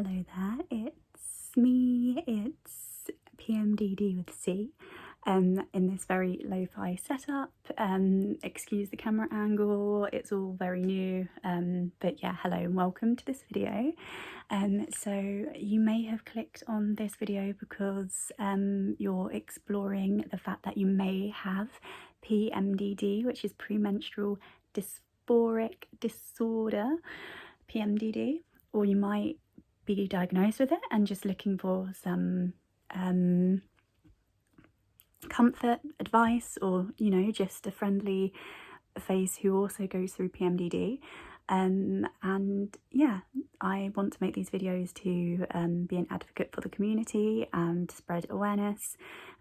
Hello there, it's me, it's PMDD with C, in this very lo-fi setup. Excuse the camera angle, it's all very new, but yeah, hello and welcome to this video. So you may have clicked on this video because you're exploring the fact that you may have PMDD, which is premenstrual dysphoric disorder, PMDD, or you might be diagnosed with it and just looking for some comfort, advice, or just a friendly face who also goes through PMDD. And yeah, I want to make these videos to be an advocate for the community and spread awareness,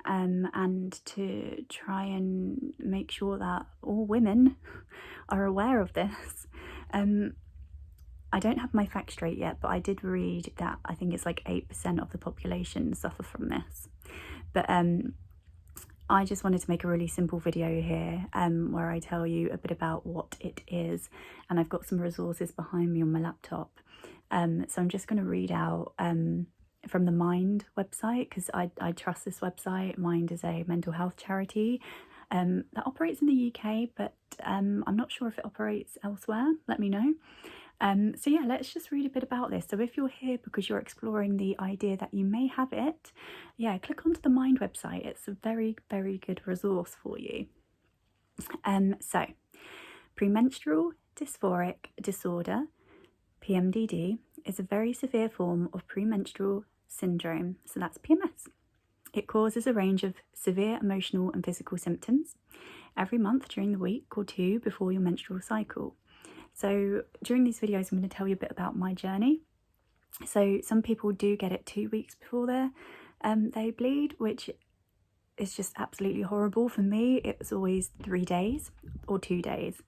and to try and make sure that all women are aware of this. I don't have my facts straight yet, but I did read that I think it's like 8% of the population suffer from this. But I just wanted to make a really simple video here where I tell you a bit about what it is, and I've got some resources behind me on my laptop. So I'm just going to read out from the Mind website, because I trust this website. Mind is a mental health charity that operates in the UK, but I'm not sure if it operates elsewhere. Let me know. So yeah, let's just read a bit about this. So if you're here because you're exploring the idea that you may have it, yeah, click onto the Mind website. It's a very, very good resource for you. So premenstrual dysphoric disorder, PMDD, is a very severe form of premenstrual syndrome. So that's PMS. It causes a range of severe emotional and physical symptoms every month during the week or two before your menstrual cycle. So during these videos, I'm going to tell you a bit about my journey. So some people do get it 2 weeks before they bleed, which is just absolutely horrible. For me, it was always 3 days or 2 days,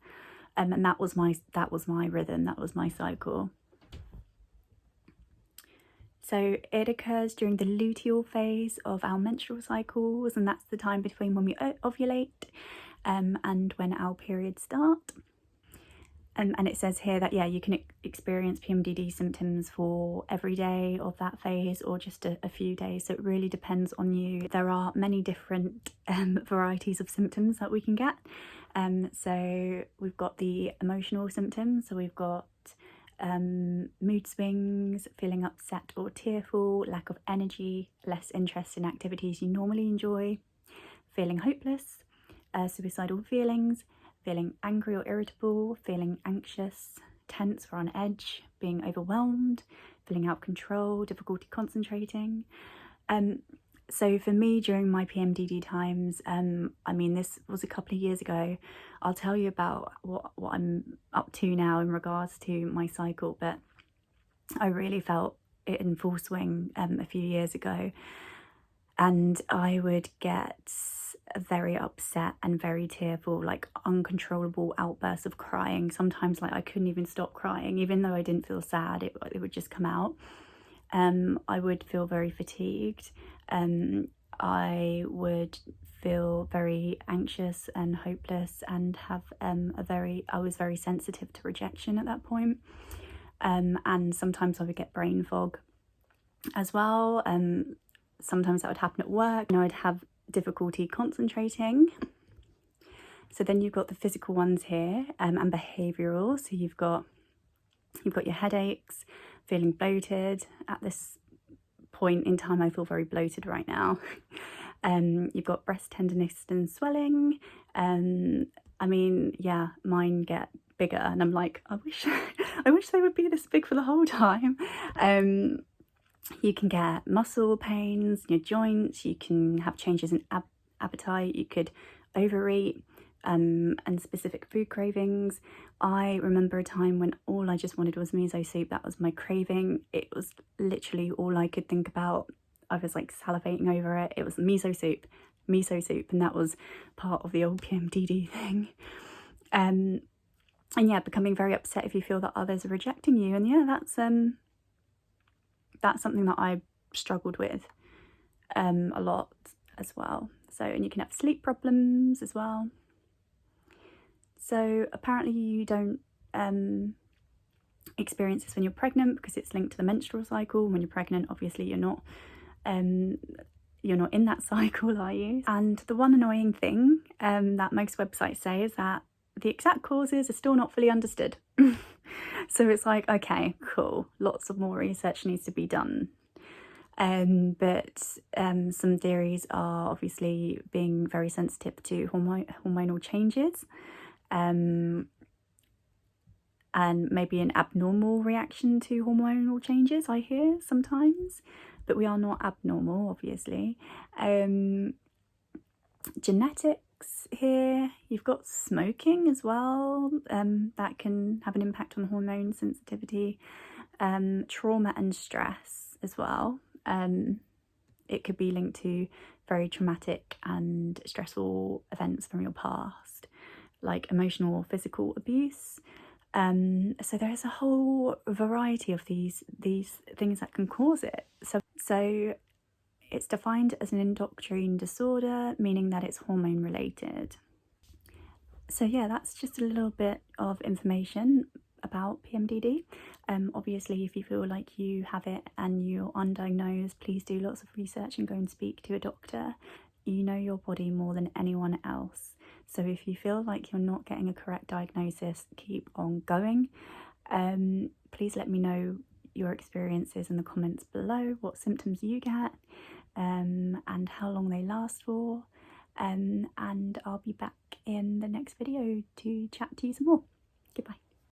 and that was my rhythm. That was my cycle. So it occurs during the luteal phase of our menstrual cycles, and that's the time between when we ovulate and when our periods start. And it says here that, yeah, you can experience PMDD symptoms for every day of that phase or just a few days. So it really depends on you. There are many different varieties of symptoms that we can get. So we've got the emotional symptoms. So we've got mood swings, feeling upset or tearful, lack of energy, less interest in activities you normally enjoy, feeling hopeless, suicidal feelings, feeling angry or irritable, feeling anxious, tense or on edge, being overwhelmed, feeling out of control, difficulty concentrating. So for me, during my PMDD times, I mean, this was a couple of years ago. I'll tell you about what I'm up to now in regards to my cycle, but I really felt it in full swing a few years ago. And I would get very upset and very tearful, like uncontrollable outbursts of crying. Sometimes like I couldn't even stop crying, even though I didn't feel sad, it would just come out. I would feel very fatigued. I would feel very anxious and hopeless and have I was very sensitive to rejection at that point. And sometimes I would get brain fog as well. Sometimes that would happen at work, and I'd have difficulty concentrating. So then you've got the physical ones here, and behavioural. So you've got your headaches, feeling bloated. At this point in time, I feel very bloated right now. You've got breast tenderness and swelling. I mean, yeah, mine get bigger, and I'm like, I wish they would be this big for the whole time. You can get muscle pains in your joints, you can have changes in appetite, you could overeat, and specific food cravings. I remember a time when all I just wanted was miso soup. That was my craving. It was literally all I could think about. I was like salivating over it. It was miso soup, and that was part of the old PMDD thing. And yeah, becoming very upset if you feel that others are rejecting you. And yeah, that's something that I struggled with a lot as well. So, and you can have sleep problems as well. So apparently you don't experience this when you're pregnant because it's linked to the menstrual cycle. When you're pregnant, obviously you're not in that cycle, are you? And the one annoying thing that most websites say is that the exact causes are still not fully understood. So it's like, okay, cool, lots of more research needs to be done. But some theories are obviously being very sensitive to hormonal changes, and maybe an abnormal reaction to hormonal changes, I hear sometimes, but we are not abnormal, obviously. Genetics here, you've got smoking as well, that can have an impact on hormone sensitivity, trauma and stress as well. It could be linked to very traumatic and stressful events from your past, like emotional or physical abuse. So there's a whole variety of these things that can cause it. So it's defined as an endocrine disorder, meaning that it's hormone related. So yeah, that's just a little bit of information about PMDD. Obviously, if you feel like you have it and you're undiagnosed, please do lots of research and go and speak to a doctor. You know your body more than anyone else. So if you feel like you're not getting a correct diagnosis, keep on going. Please let me know your experiences in the comments below, what symptoms you get, and how long they last for. And I'll be back in the next video to chat to you some more. Goodbye.